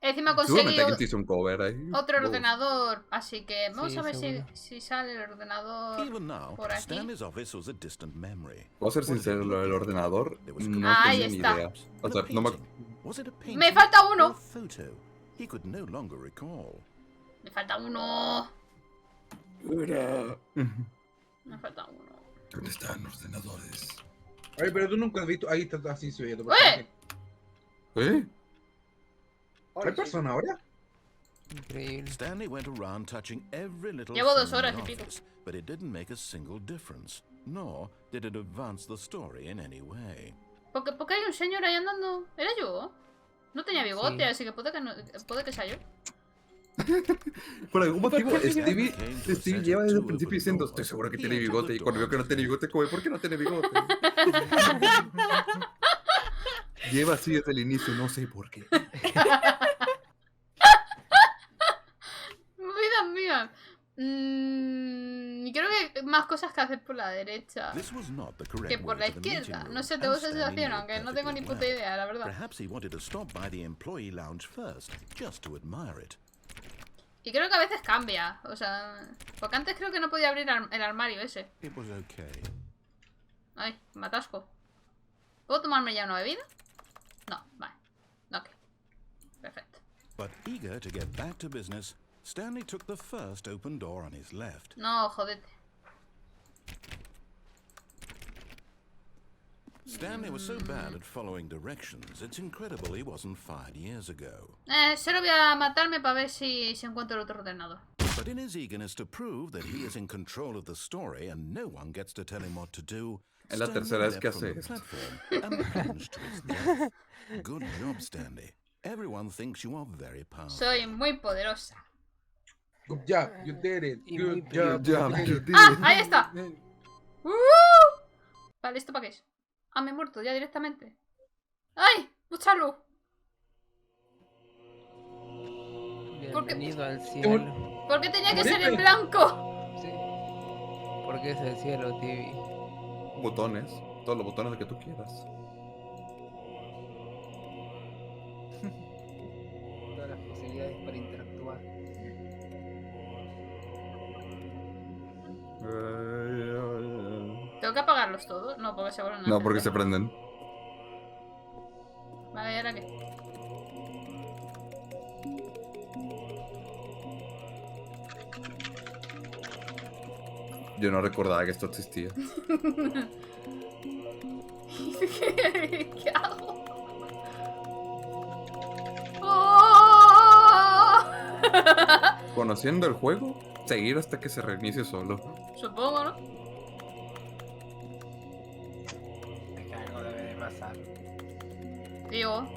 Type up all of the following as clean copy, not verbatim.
Encima he Seguramente conseguido alguien te hizo un cover ahí. otro ordenador, así que vamos Sí, a ver seguro. si sale el ordenador Even now, por aquí. Stanley's office was a distant memory. Puedo ser What did it sincero, lo look del like? ordenador There was no Ahí tenía ni está. idea. O And sea, a no me... painting. Was it a painting Me falta or a uno. photo? He could no longer recall. Me falta uno. Me falta uno. ¿Dónde están los ordenadores? Ay, pero tú nunca has visto. Ahí está así subiendo. ¡Eh! ¿Eh? ¿Hay persona ahora? Increíble. Stanley went around touching every little Llevo thing 2 in horas the y pico. office, but it didn't make a single difference, nor did it advance the story in any way. Porque hay un señor ahí andando. ¿Era yo? No tenía bigote, Sí. así que puede que sea yo. Por algún motivo, Stanley Stevie came to a set lleva of desde el two principio open diciendo, doors. estoy seguro que He tiene entered bigote. the Y cuando veo que no doors tiene bigote, como, ¿por qué no tiene bigote? Lleva así desde el inicio, no sé por qué. Vida mía. Creo que más cosas que hacer por la derecha This was not the correct que por way la to the meeting izquierda. room, No sé, and tengo esa Stanley sensación, knew it aunque no tengo ni perfectly puta well. idea, la verdad. Perhaps he wanted to stop by the employee lounge first, just to admire it. Y creo que a veces cambia, o sea... Porque antes creo que no podía abrir el armario ese. It was okay. Ay, me atasco. ¿Puedo tomarme ya una bebida? No, vale. Ok. Perfecto. But eager to get back to business, Stanley took the first open door on his left. No, jodete. Stanley was so bad at following directions, it's incredible he wasn't fired years ago. Solo voy a matarme para ver si encuentro el otro ordenador. But in his eagerness to prove that he is in control of the story and no one gets to tell him what to do, Es la Stanley tercera vez leapt que from hace the esto. platform and plunged to his death. Good job, Stanley. Everyone thinks you are very powerful. Soy muy poderosa. Good job, you did it. Y muy Good job, Ya, you did it. ¡Ah! ¡Ahí está! Vale, ¿esto para qué es? Ah, me he muerto ya directamente. ¡Ay! ¡Mucha luz! ¿Por qué? Bienvenido al cielo. ¿Por qué tenía que ¿Moriste? ser en blanco? Sí. Porque es el cielo, TV. Botones, todos los botones que tú quieras. Todas las posibilidades para interactuar. ¿Tengo que apagarlos todos? No, porque se vuelven a No, porque se encender. prenden. Vale, ¿y ahora qué? Yo no recordaba que esto existía. ¿Qué hago? ¡Oh! Conociendo el juego, seguir hasta que se reinicie solo. Supongo, ¿no? Es que algo debe de pasar. Digo.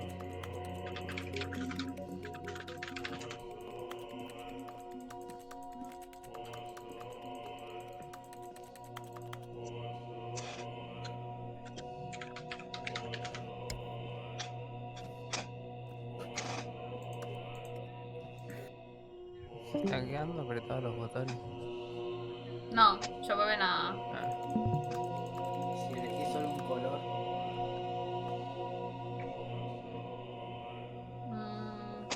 Están quedando apretados los botones. No, se vuelven a... Ah, Si elegís solo un color, Mm,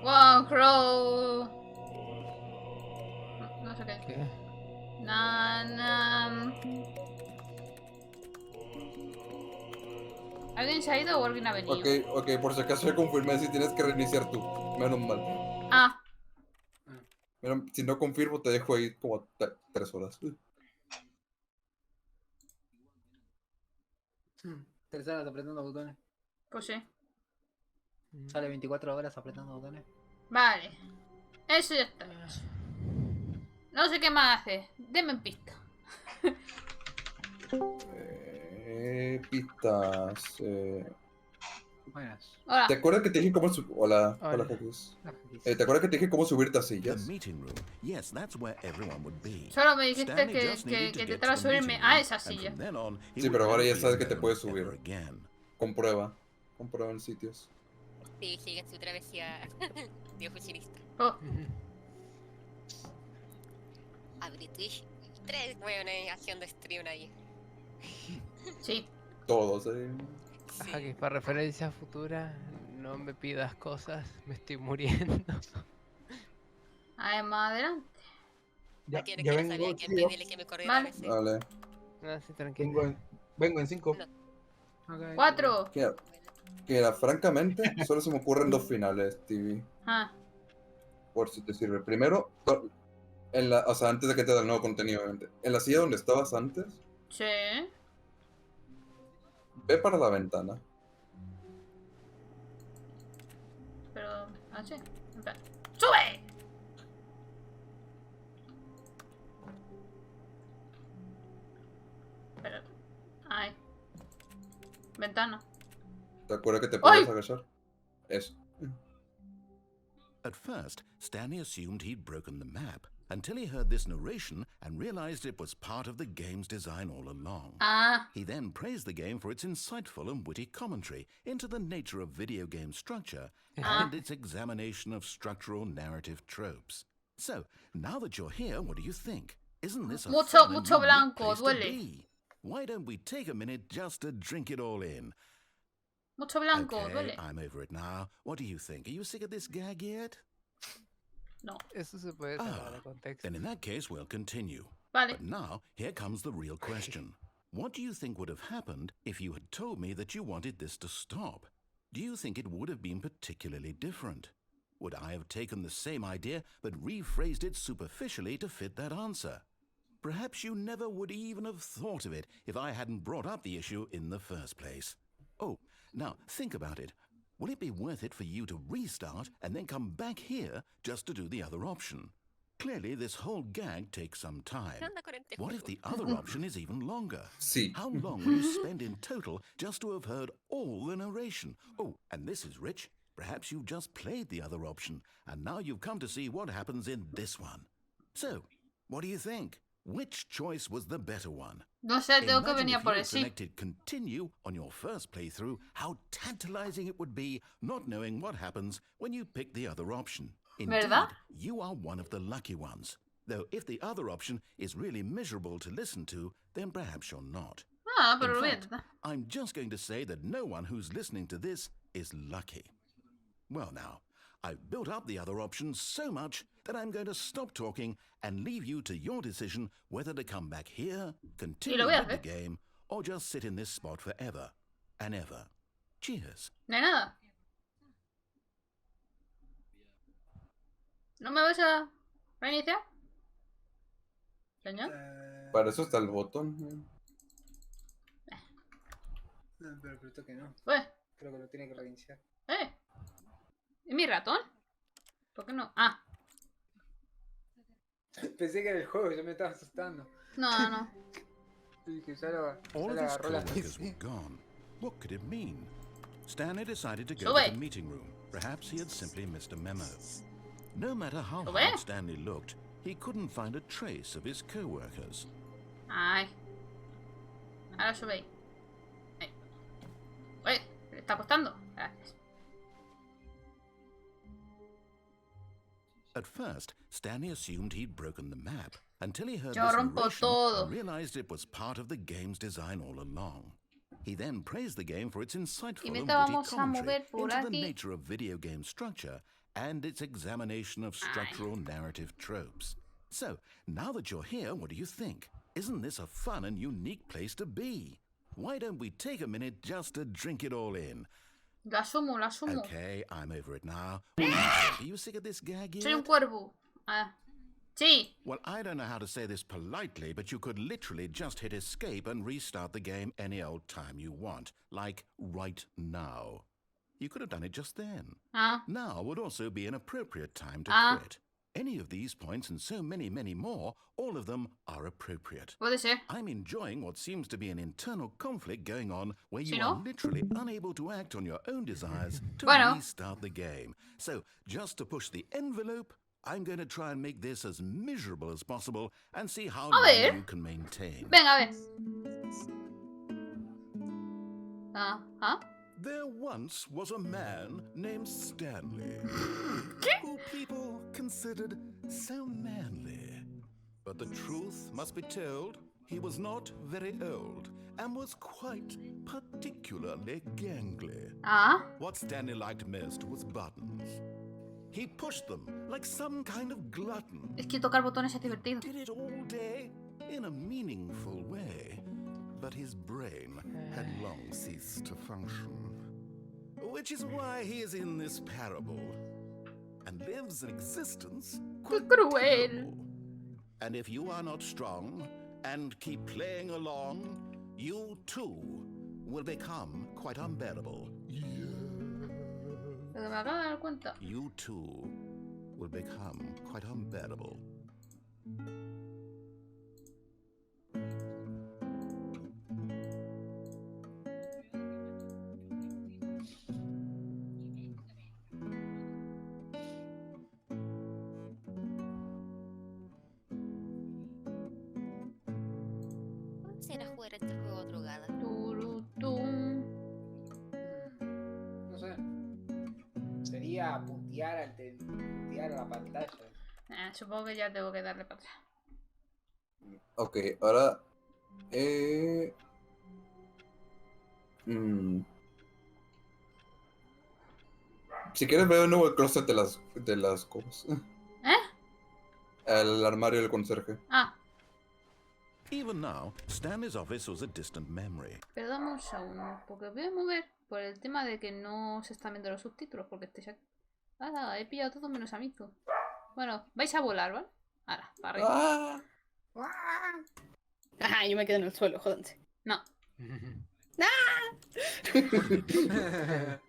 Wow, Crow. No sé qué. ¿qué? ¿Alguien se ha ido o alguien ha venido? Ok, por si acaso ya confirmé si tienes que reiniciar tú. Menos mal. Ah, Pero si no confirmo, te dejo ahí como 3 horas. 3 horas apretando botones. pues sí. Sale 24 horas apretando botones. Vale. Eso ya está. No sé qué más hace. Deme pista. Pistas. Buenas. Hola. ¿Te acuerdas que te dije cómo Hola, Hola. hola, Jesús. La gente ¿Te acuerdas que te dije cómo subirte a The sillas? meeting room. Yes, that's where everyone would be. Solo me dijiste Stanley que, just needed to que get intentara to the subirme meeting a room, esa and silla. from then on, he Sí, would pero ahora ya never be sabes que te alone puedes subir. ever again. Comprueba. comprado en sitios. Sí, sigue su travesía de oficinista. Oh, Abre Twitch. 3 weones haciendo stream ahí. sí. Todos, Sí. Ajá, que para referencia futura, no me pidas cosas, me estoy muriendo. A ver, más adelante. Ya, Tiene ya que no sabía vengo, que tío. dile que me corriera Vale. a veces. Vale. No, sí, tranquilo. Vengo en 5. No. 4. Mira, francamente, solo se me ocurren dos finales, TV. Ah, Por si te sirve. Primero, o sea, antes de que te dé el nuevo contenido, obviamente. En la silla donde estabas antes, sí. ve para la ventana. Pero, así. Espera. ¡Sube! Espera. Ay. Ventana. ¿Te acuerdas que te puedes ¡Ay! agachar? Eso. At first, Stanley assumed he'd broken the map until he heard this narration and realized it was part of the game's design all along. Ah, He then praised the game for its insightful and witty commentary into the nature of video game structure and its examination of structural narrative tropes. So, now that you're here, what do you think? Isn't this a Mucho- fun and mucho unique blanco, place to duele. be? Why don't we take a minute just to drink it all in? mucho blanco, Okay, duele. I'm over it now. What do you think? Are you sick of this gag yet? No. Eso se puede sacar de contexto. Then in that case, we'll continue. Vale. But now, here comes the real question. What do you think would have happened if you had told me that you wanted this to stop? Do you think it would have been particularly different? Would I have taken the same idea but rephrased it superficially to fit that answer? Perhaps you never would even have thought of it if I hadn't brought up the issue in the first place. Oh, now think about it. Will it be worth it for you to restart and then come back here just to do the other option? Clearly, this whole gag takes some time. ¿Qué onda con este What if juego? the other option is even longer? Sí. How long will you spend in total just to have heard all the narration? Oh, and this is rich. Perhaps you've just played the other option, and now you've come to see what happens in this one. So, what do you think? Which choice was the better one? No sé, tengo que Imagine venir if por you el had sí. selected continue on your first playthrough, how tantalizing it would be not knowing what happens when you pick the other option. Indeed, ¿Verdad? you are one of the lucky ones. Though if the other option is really miserable to listen to, then perhaps you're not. Ah, pero In lo fact, bien. I'm just going to say that no one who's listening to this is lucky. Well now, I've built up the other option so much that I'm going to stop talking and leave you to your decision whether to come back here, continue voy a with the hacer. game, or just sit in this spot forever and ever. Cheers. No hay nada. ¿No me vas a reiniciar? Señor. Para eso está el botón. No, pero creo que no. Pues, Creo que lo tiene que reiniciar. ¿y mi ratón? ¿Por qué no? Ah, Pensé que era el juego, yo me estaba asustando. no, no. Y que ya lo, All ya of le his agarró la co-workers were PC. gone. What could it mean? Stanley decided to go Sube. to the meeting room. Perhaps he had simply missed a memo. No matter how Sube. hard Stanley looked, he couldn't find a trace of his co-workers. Ay. Ahora sube ahí. Ahí. Oye, le está costando. Gracias. At first, Stanley assumed he'd broken the map until he heard Yo this rompo narration todo. and realized it was part of the game's design all along. He then praised the game for its insightful Y and ahorita witty vamos a commentary mover por into the aquí. nature of video game structure and its examination of structural narrative tropes. So, now that you're here, what do you think? Isn't this a fun and unique place to be? Why don't we take a minute just to drink it all in? Lo asumo, lo asumo. Okay, I'm over it now. What do you think? Are you sick of this gag yet? Soy un cuervo. Ah. Sí. Well, I don't know how to say this politely, but you could literally just hit escape and restart the game any old time you want. Like right now. You could have done it just then. Ah. Now would also be an appropriate time to Ah. quit. Any of these points and so many, many more, all of them are appropriate. Puede ser. I'm enjoying what seems to be an internal conflict going on where you ¿Sí, are no? literally unable to act on your own desires to Bueno. restart the game. So, just to push the envelope, I'm going to try and make this as miserable as possible and see how long ver. you can maintain. Venga, a ver. Ah, ah. There once was a man named Stanley, who people considered so manly. But the truth must be told, he was not very old and was quite particularly gangly. Ah, What Stanley liked most was buttons. He pushed them like some kind of glutton. es que tocar botones es divertido. Did it all day in a meaningful way, but his brain had long ceased to function. Which is why he is in this parable and lives an existence ¡Qué quite cruel! terrible. And if you are not strong and keep playing along, you too will become quite unbearable. Lo que me acabo de dar cuenta. You too will become quite unbearable. ¿Cómo será jugar este juego drogada? Turutum. No sé. Sería puntear a la pantalla. Supongo que ya tengo que darle para atrás. Ok, ahora... Si quieres ver de nuevo el closet de las cosas. El armario del conserje. Ah, Even now, Stanley's office was a distant memory. pero dame un segundo, porque voy a mover por el tema de que no se están viendo los subtítulos, porque estáis aquí. Ah, he pillado todo menos a Mizu. Bueno, vais a volar, ¿vale? Ahora, para arriba. ¡Ah! Ajá, yo me quedo en el suelo, jódanse. No.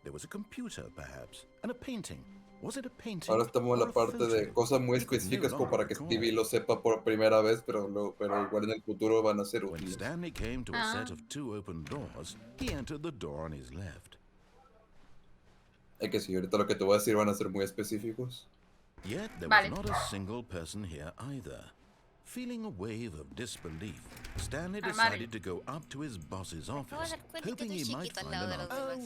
There was a computer, perhaps, and a painting. Was it a painting? Ahora estamos en or la a parte de photo? cosas muy He could no específicas como para que longer Stevie recall. lo sepa por primera vez, pero igual en el futuro van a ser When útiles. Stanley came to a Ah. set of 2 open doors, he entered the door on his left. Hay que sí, ahorita lo que te voy a decir van a ser muy específicos. Yet there Vale. was not a single person here either. Feeling a wave of disbelief, Stanley Armario. decided to go up to his boss's acabo de office, dar cuenta que hoping estoy he might chiquito al find lado de an los answer. demás.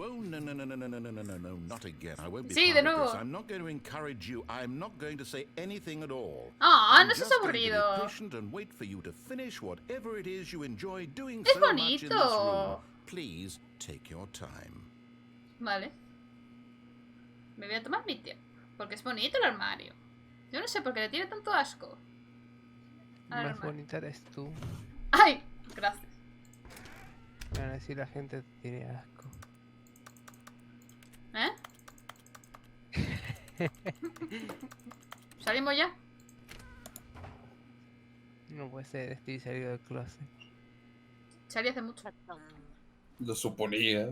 Oh no, not again. I won't be Sí, part de of this. nuevo. I'm not going to encourage you. I'm not going to say anything at all. Ah, I'm no seas just going to be aburrido. patient and wait for you to finish whatever it is you enjoy doing Es so much in this room. bonito. Please take your time. Vale. Me voy a tomar mi tiempo, porque es bonito el armario. Yo no sé por qué le tiene tanto asco. Al Más armario. bonita eres tú. ¡Ay! Gracias. Me van a decir la gente te tiene asco. ¿Eh? ¿Salimos ya? No puede ser, estoy salido del closet. Salí hace mucho. Lo suponía.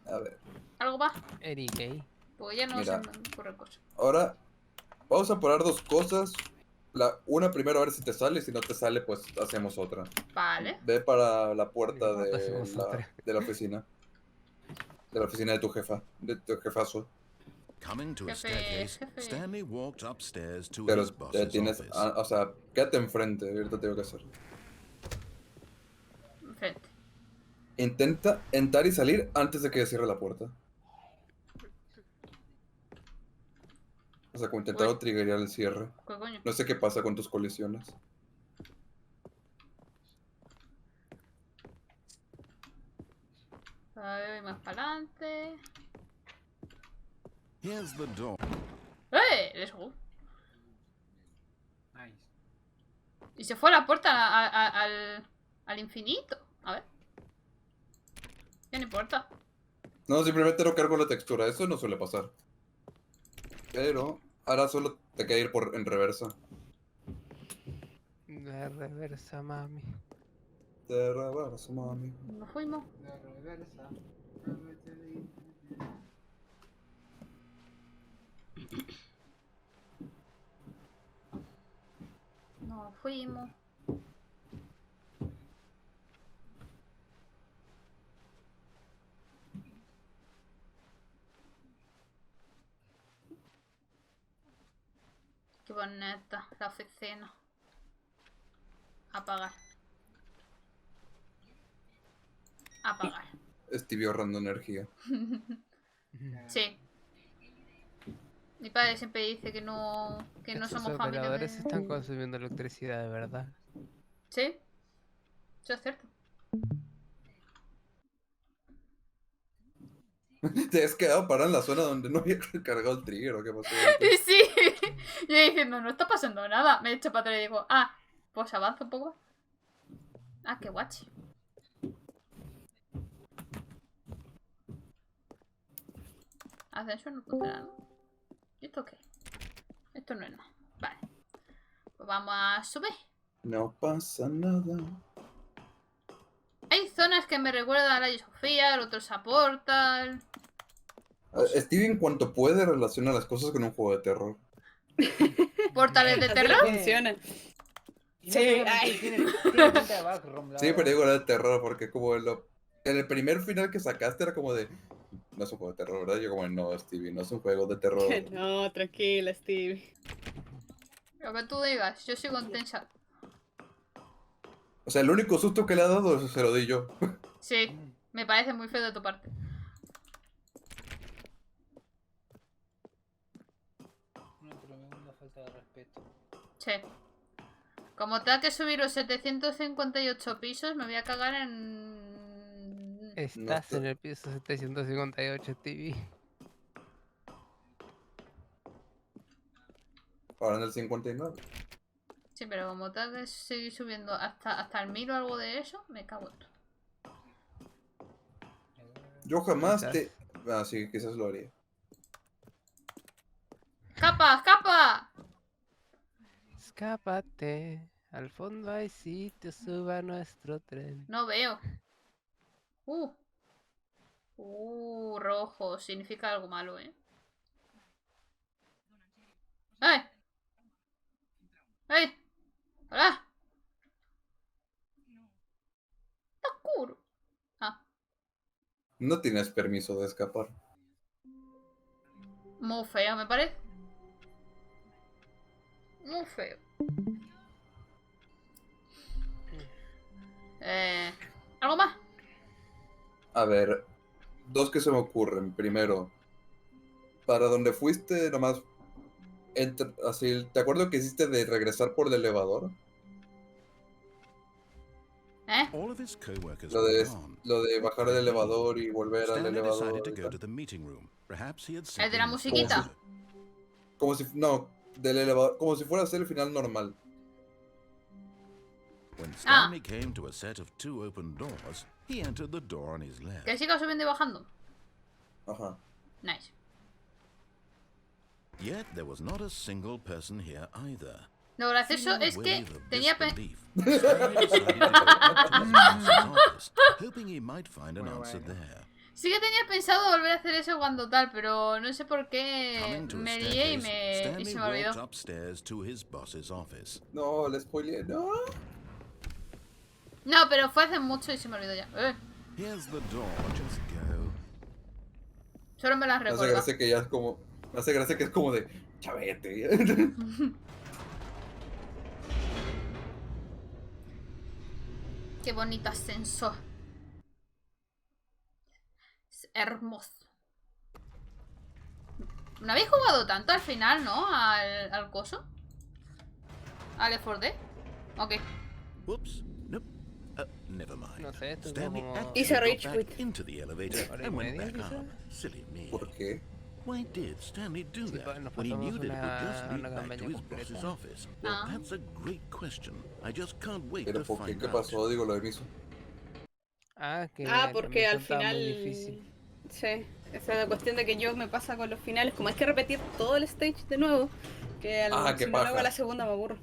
A ver, ¿Algo va? Eri gay. Pues ya no Mira. se me ocurre cosa. ahora vamos a probar dos cosas. Una primero a ver si te sale, si no te sale pues hacemos otra. Vale. Ve para la puerta Hacemos otra. de la oficina. De la oficina de tu jefa, de tu jefazo. Coming to a Jefe, staircase, jefe. Stanley walked upstairs to Pero his boss's tienes, office. o sea, quédate enfrente, ahorita tengo que hacer. Enfrente. Intenta entrar y salir antes de que cierre la puerta. O sea, como intentando Uy. triggerear el cierre. ¿Qué coño? No sé qué pasa con tus colisiones. A ver, más para adelante. Here's the door. Let's go. Nice. Y se fue a la puerta al infinito. A ver. Ya no importa. No, simplemente no cargo la textura, eso no suele pasar. Pero ahora solo te queda ir en reversa. De reversa, mami. De reversa, mami. Nos fuimos. De reversa. Nos fuimos. Qué bonita la oficina. Apagar. apagar. Stevie ahorrando energía. Sí. Mi padre siempre dice que no Estos somos familia operadores de... están consumiendo electricidad de verdad. Sí, eso es cierto. Te has quedado parado en la zona donde no había cargado el trigger o qué pasó Y antes. sí, yo diciendo, no está pasando nada. Me he hecho para atrás y digo, pues avanza un poco. Qué guachi. Ascensor no funciona, ¿no? ¿Y esto qué? Esto no es nada. Vale. Pues vamos a subir. No pasa nada. Hay zonas que me recuerdan a la Sofía, el otro es a Portal. Stevie en cuanto puede relaciona las cosas con un juego de terror. ¿Portales de Así terror? no funciona. Y no Sí, te voy a mentir, ay. tiene pinta de backroom, la Sí, pero verdad. digo era de terror porque como en el primer final que sacaste era como de... No es un juego de terror, ¿verdad? Yo como, no, Stevie, no es un juego de terror. No, tranquila, Steve. Lo que tú digas, yo sigo intensa. O sea, el único susto que le ha dado se lo di yo. Sí, me parece muy feo de tu parte. Una tremenda falta de respeto. Sí. Como tenga que subir los 758 pisos, me voy a cagar en... Estás en el piso 758, TV. Ahora en el 59. Sí, pero como tenga que seguir subiendo hasta el 1000 o algo de eso, me cago en todo. Yo jamás Quizás. te... Ah, sí, quizás lo haría. ¡Escapa, escapa! Escápate. Al fondo hay sitio, suba nuestro tren. No veo. Rojo. Significa algo malo, ¿eh? ¡Ay! ¡Ay! ¡Hola! Está oscuro. No tienes permiso de escapar. Muy feo, me parece. Muy feo. ¿Algo más? A ver, dos que se me ocurren. Primero, para donde fuiste, nomás... así, ¿te acuerdas que hiciste de regresar por el elevador? All of his co-workers Lo were de, gone. lo de bajar el elevador y volver al Stanley elevador. decided to y go tal. to the meeting room. Perhaps he had ¿El de simply la missed musiquita? the Como si... No, del elevador. Como si fuera a ser el final normal. When Stanley came to a set of 2 open doors, he entered the door on his left. Que siga subiendo y bajando. Ajá. Nice. Yet there was not a single person here either. Lo gracioso Feeling a es que wave of tenía... disbelief, Stanley decided to go up to his boss's office, hoping he might find an answer there. Sí que tenía pensado volver a hacer eso cuando tal, pero no sé por qué Coming to a me lié y staircase, se Stanley me walked olvidó. upstairs to his boss's office. No, le spoileé. No. No, pero fue hace mucho y se me olvidó ya. Here's the door, just go. Solo me las Me hace recuerdo. gracia que ya es como... Me hace gracia que es como de... Chavete. Qué bonito ascensor. Es hermoso. ¿No habéis jugado tanto al final, no? Al coso. ¿Al Left 4 Dead? Ok. Whoops. Nope. Never mind. No sé, esto es Stanley como... actually Hice got rage back quit. into the elevator ¿Hora y and went media, back quizá? up. Silly me. ¿Por qué? Why did Stanley do Sí, that nos when he pasamos knew that it would just una lead back campaña to his completa. boss's office? Well, that's a great question. I just can't wait ¿Pero to por qué? find ¿Qué out. pasó? Digo, lo de Miso. Que Porque la al misión estaba final... muy difícil. Sí, esa es la cuestión de que yo me pasa con los finales. Como hay que repetir todo el stage de nuevo, que Qué si no lo hago paja. a la segunda me aburro.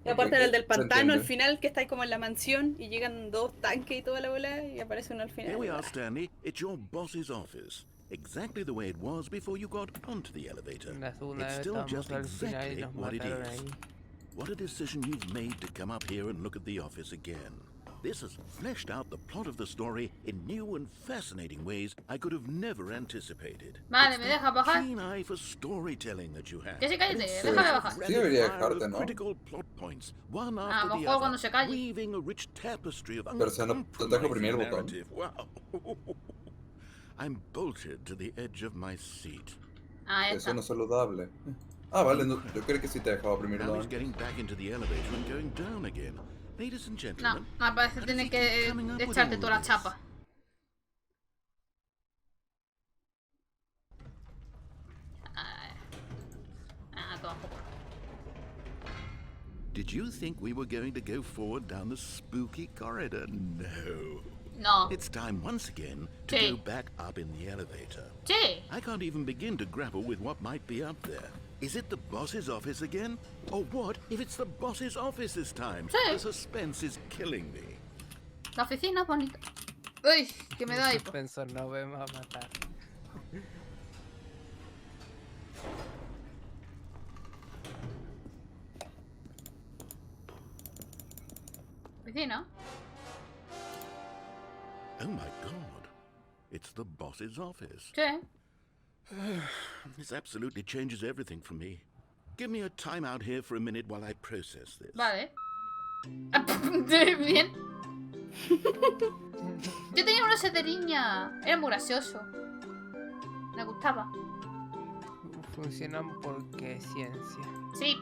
Y Ok, aparte del se pantano, al entiende. final, que está ahí como en la mansión y llegan 2 tanques y toda la bola y aparece uno al final. Here we are, Stanley. It's your boss's office. Exactly the way it was before you got onto the elevator. La segunda It's vez still estábamos just al final y exactly nos what it mataron is. ahí. What a decision you've made to come up here and look at the office again. This has fleshed out the plot of the story in new and fascinating ways I could have never anticipated. Vale, It's ¿me that dejas bajar? keen eye for storytelling that you have. Que se cállate, And it's déjame such a bajar. Sí, debería rapid fire dejarte, of ¿no? critical plot points, one A lo after the mejor cuando other, se calle. weaving a rich tapestry of Pero se no te dejo oprimir el botón. narrative. Wow. I'm bolted to the edge of my seat. Ah, ya Eso está. no es saludable. Ah, vale, no, yo creo que sí te dejaba oprimir Now el he's getting back into the elevator and going down again. Ladies and No, gentlemen, me parece que tienes que echarte toda la chapa. Toma un poco. did you think we were going to go forward down the spooky corridor? No. No. It's time once again to Sí. go back up in the elevator. Sí. I can't even begin to grapple with what might be up there. Is it the boss's office again? Or what if it's the boss's office this time? Sí. The suspense is killing me. La oficina es bonita. Uy, que me da hipo. Pensó, no me va a matar. Oficina. Oh my god. It's the boss's office. Sí. This absolutely changes everything for me. Give me a time out here for a minute while I process this. Vale. Bien. Yo tenía una set de niña. Era muy gracioso. Me gustaba. Funcionan porque es ciencia. Sí.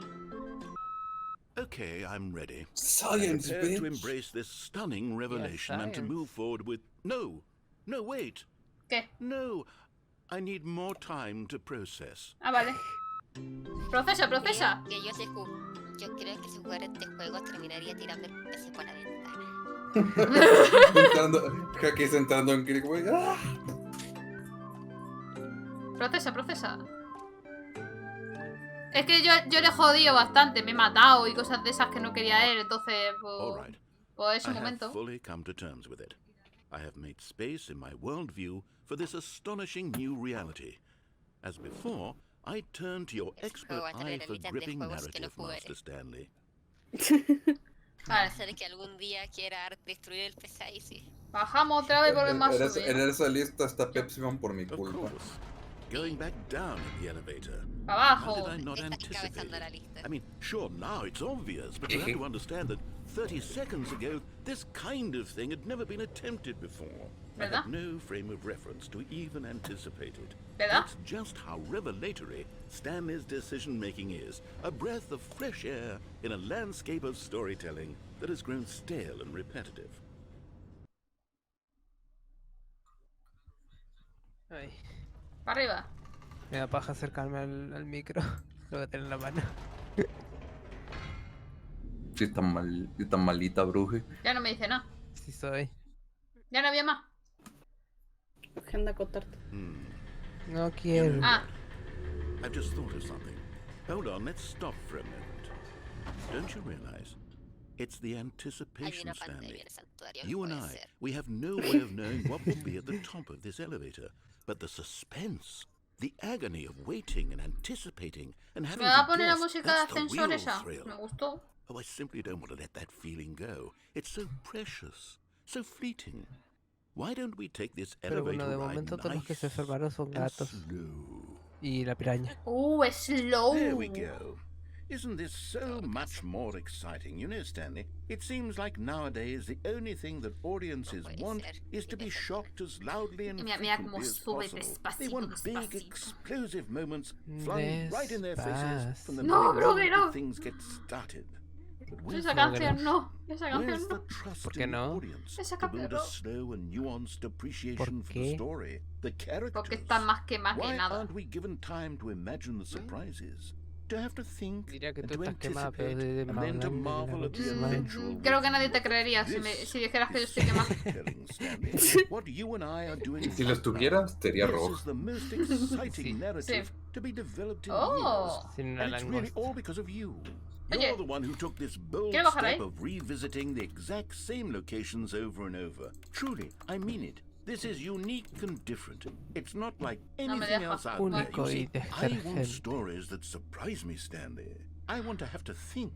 Okay, I'm ready. Science, Prepared to bitch. embrace this stunning revelation and to science. move forward with... No! No, wait! ¿Qué? No! I need more time to process. Ah, vale. Procesa, procesa. Que yo sé yo creo que si jugara este juego terminaría tirando el PC por la ventana. Jaque entrando en click, güey. ¡Ah! Procesa, procesa. Es que yo le he jodido bastante. Me he matado y cosas de esas que no quería él. Entonces, All right. por ese I have momento. fully come to terms with it. I have made space in my worldview for this astonishing new reality. As before, I turn to your expert juego va a eye tener for el mitad de gripping juegos que no narrative, jugaré. Master Stanley. Para Vale. ser que algún día quiera destruir el PC ahí, sí. Bajamos otra vez y volvemos a En subir. esa lista está Pepsi Man por mi Of culpa. course. Going back down in the elevator. Para How abajo. did I not Estás anticipate encabezando la it? lista. I mean, sure, now it's obvious, but you have to understand that 30 seconds ago, this kind of thing had never been attempted before. I ¿Verdad? had no frame of reference to even anticipate it. ¿Verdad? That's just how revelatory Stanley's decision-making is. A breath of fresh air in a landscape of storytelling that has grown stale and repetitive. Ay, Para arriba. me da paja acercarme al micro. Lo voy a tener en la mano. Sí, tan malita, bruje. Ya no me dice nada. Sí soy. Ya no había más. Agenda acotarte. No quiero. Ah, I've just thought of something. Hold on, let's stop for a moment. Don't you realize? It's the Hay anticipation, una pantalla Stanley. en el santuario. You and puede I, ser. we have no way of knowing what will be at the top of this elevator. But the suspense, the agony of waiting and anticipating and having me va a to poner la guess, música de that's the ascensor real esa. thrill. Me gustó. Oh, I simply don't want to let that feeling go. It's so precious, so fleeting. Why don't we take this Pero elevator bueno, de ride momento todos los que se nice enfermaron son and gatos. slow? Y la piraña. Slow. There we go. Isn't this so much more exciting? You know, Stanley, it seems like nowadays the only thing that audiences puede want ser. is to be shocked as loudly and Mira frequently cómo as sube possible. They despacito, want big, despacito. explosive moments flung right in their faces from the No, very bro, moment no. that things get started. But where's Esa the, canción no. Esa where's canción the no. trust ¿Por qué in the no? audience Esa to build canción a no. slow and nuanced appreciation for the qué? story, the characters? Porque está más que Why nada. aren't we given time to imagine the surprises? To have to think Diría que and tú to estás quemada, pero anticipate de and then to Maulán, de marvel la at the próxima vez. eventual Creo que nadie te reveal. creería si dijeras que yo estoy quemada. Storytelling, Stanley. What you and I are doing Si lo right estuviera, now, estaría this rojo. is the most exciting Sí. narrative to be developed in Oh. years. Sin una And it's really langosta. all because of you. Oye, You're the one who took this bold ¿quieres bajar step ahí? of revisiting the exact same locations over and over. Truly, I mean it. This is unique and different. It's not like No me anything deja. else out there. Único You see, y I want detergente. stories that surprise me, Stanley. I want to have to think.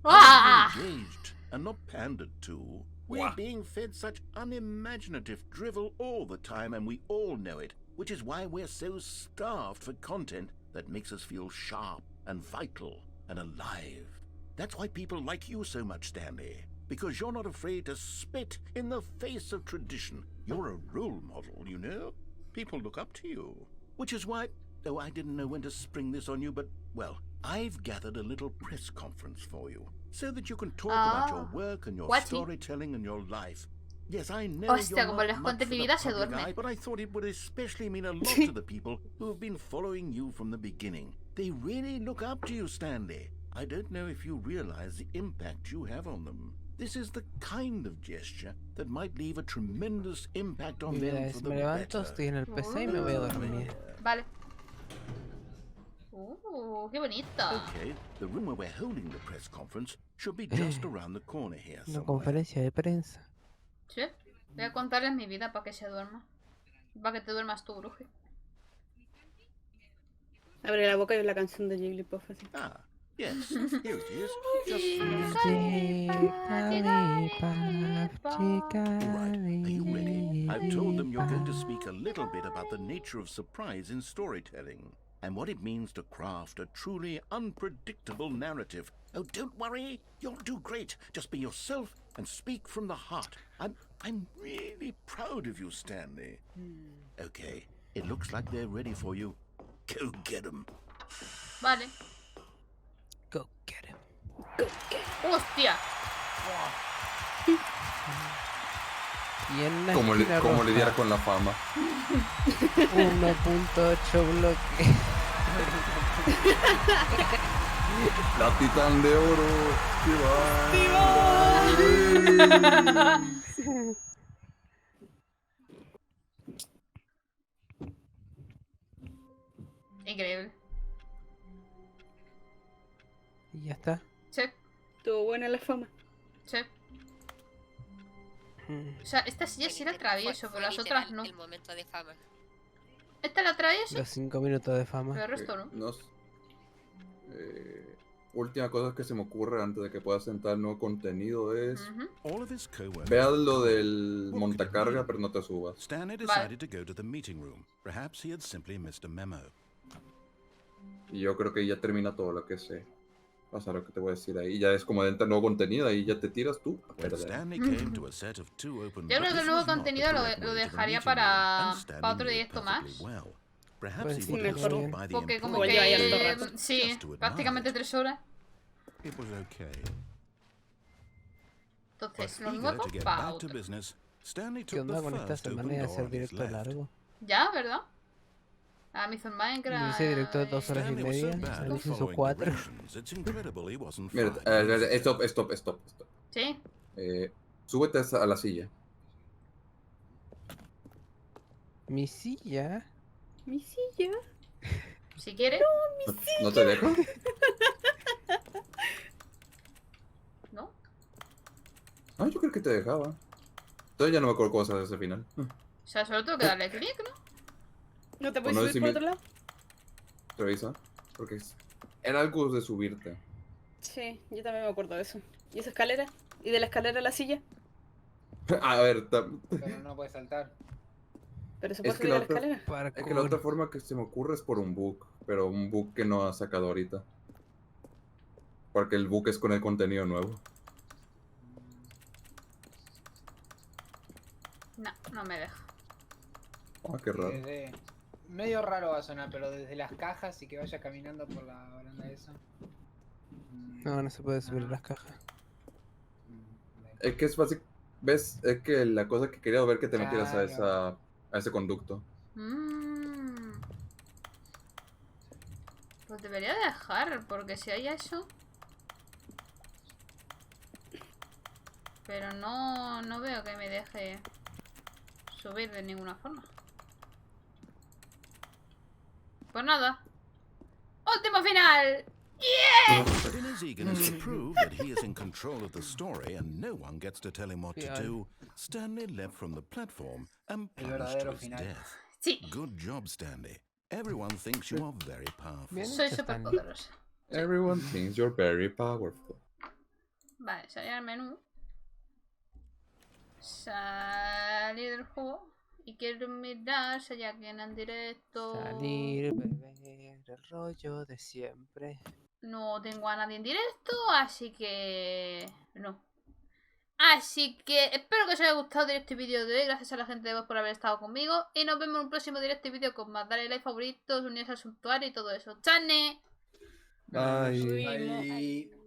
¡Ah! I want to be engaged and not pandered to. We're Wow. being fed such unimaginative drivel all the time, and we all know it, which is why we're so starved for content that makes us feel sharp and vital and alive. That's why people like you so much, Stanley, because you're not afraid to spit in the face of tradition. You're a role model, you know? People look up to you. Which is why, oh, I didn't know when to spring this on you, but, well, I've gathered a little press conference for you, so that you can talk about your work and your Guachi. storytelling and your life. Yes, I know Hostia, you're como not les much cuentes for mi the vida, se public duerme. eye, but I thought it would especially mean a lot to the people who have been following you from the beginning. They really look up to you, Stanley. I don't know if you realize the impact you have on them. This is the kind of gesture that might leave a tremendous impact on Mi vida them es, for me the levanto, better. estoy en el PC y me voy a dormir. Vale. Qué bonita. Okay, the room where we're holding the press conference should be just around the corner here Una somewhere. conferencia de prensa. Sí. Voy a contarles mi vida para que se duerma. Para que te duermas tú, Bruje. Abre la boca y es la canción de Jigglypuff así. Ah, yes, here it is. Just Right, are you ready? I've told them you're going to speak a little bit about the nature of surprise in storytelling and what it means to craft a truly unpredictable narrative. Oh, don't worry, you'll do great. Just be yourself and speak from the heart. I'm really proud of you, Stanley. Okay, it looks like they're ready for you. Go get them. Vale. Go get him. ¡Hostia! Y en la ¿Cómo esquina roja, lidiar con la fama? 1.8 bloques. La titán de oro. Increíble. Y ya está. Sí, Estuvo buena la fama. sí. O sea, esta silla sí la atravieso, pero las literal otras no. El momento de fama. Esta la atravieso, Los 5 minutos de fama. pero el resto no. Última cosa que se me ocurre antes de que pueda sentar nuevo contenido es... Ujú. All of his co-workers. Vea lo del montacarga, pero no te subas. Stanley decided to go to the meeting room. Perhaps he had simply missed a memo. Y yo creo que ya termina todo lo que sé. Pasa lo que te voy a decir ahí. Ya es como entra nuevo contenido, ahí ya te tiras tú. A When perder. Stanley came to a set of two open Yo creo que el this nuevo was not the contenido lo correct way to the dejaría meeting para room, and Stanley otro knew it directo perfectly más. well. Perhaps Pues he sí, would have mejor. stopped by the Porque como Igual yo ahí harto que... rato. Sí, Just to admire prácticamente it. 3 horas. It was okay. But Entonces, lo eager nuevo to get para back to otro. business, Stanley ¿Qué took the onda con esta first semana open de door hacer on his directo left. largo? Ya, ¿verdad? A mi Minecraft. Yo hice directo de 2 horas y Stanley was so media, bad Stanley at hizo following 4. directions, it's incredible he wasn't Mira, fired. stop. Sí. Súbete a la silla. Mi silla. Mi silla. Si quieres. ¿No te dejo? ¿No? Ah, yo creo que te dejaba. Entonces ya no me acuerdo cómo se hace ese final. O sea, solo tengo que darle clic, ¿no? ¿No te puedes no subir si por me- otro lado? Revisa. Porque era algo de subirte. Sí, yo también me acuerdo de eso. ¿Y esa escalera? ¿Y de la escalera a la silla? A ver, Pero no puede saltar. ¿Pero se Es puede que subir a la la otra- escalera? es que la otra forma que se me ocurre es por un bug. Pero un bug que no ha sacado ahorita. Porque el bug es con el contenido nuevo. No, no me deja. Ah, qué raro. Medio raro va a sonar, pero desde las cajas y que vaya caminando por la baranda de eso. No, no se puede subir a las cajas. Es que es fácil. ¿Ves? Es que la cosa que quería ver que te metieras a Claro. a ese conducto. Pues debería dejar, porque si hay eso... Pero no veo que me deje subir de ninguna forma. Pues nada. ¡Último final! But in his eagerness to prove that he is in control of the story and no one gets to tell him what to Final. do, Stanley leapt from the platform and El plunged to verdadero his final. death. Sí, Good job, Stanley. Everyone thinks you are very powerful. Bien soy hecho, súper Stanley. poderosa. Everyone thinks you're very powerful. Vale, salir al menú. salir del juego. Y quiero mirar si hay alguien en directo. Salir, beber, el rollo de siempre. No tengo a nadie en directo, así que... no. Así que espero que os haya gustado este vídeo de hoy. Gracias a la gente de vos por haber estado conmigo. Y nos vemos en un próximo directo y vídeo con más. Dale like, favoritos, unirse al santuario y todo eso. ¡Chane! Bye. Subimos. Ahí.